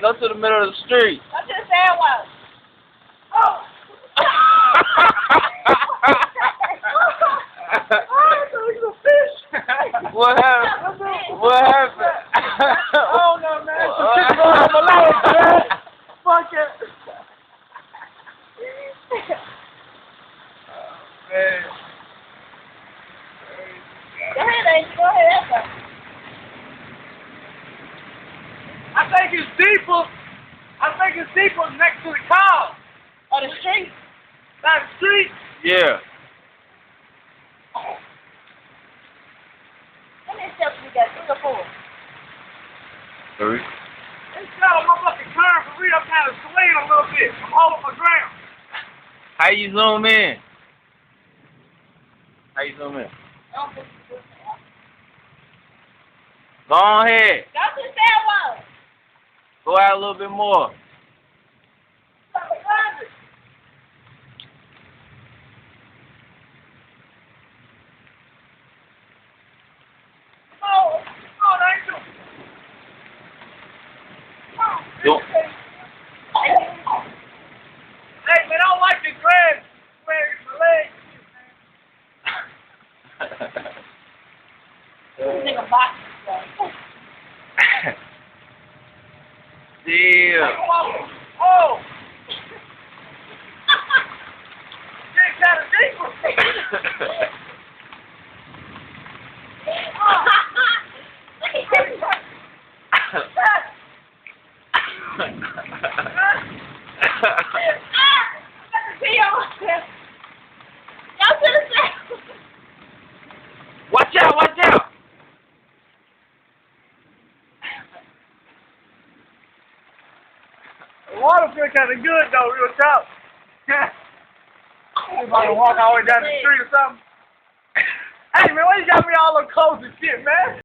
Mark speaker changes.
Speaker 1: Hey, go to the middle of the street.
Speaker 2: Go to the sidewalk. Oh!
Speaker 1: What happened? What happened?
Speaker 3: Oh no, man. Some shit going on my legs, man. Fuck it.
Speaker 1: Man.
Speaker 2: Go ahead, Angel. Go ahead.
Speaker 3: I think it's deeper next to the car.
Speaker 2: On the street.
Speaker 3: That street.
Speaker 1: Yeah.
Speaker 2: How many steps we got? 3 or 4?
Speaker 1: 3.
Speaker 3: It's got a motherfucking curve for real. I'm kind of swaying a little bit. I'm holding my ground.
Speaker 1: How you zoom in? How you zoom in? Go on ahead.
Speaker 2: Go to the sidewalk.
Speaker 1: Go out a little bit more. Go.
Speaker 3: Hey, man, I don't like this grass. Where my legs.
Speaker 2: This nigga box.
Speaker 1: Yeah.
Speaker 3: Oh! Get kind of deeper.
Speaker 1: Watch out, watch out.
Speaker 3: The water feels kind of good, though, real talk. Everybody walk all the way down the street or something. Hey, man, why you got me all up close and shit, man?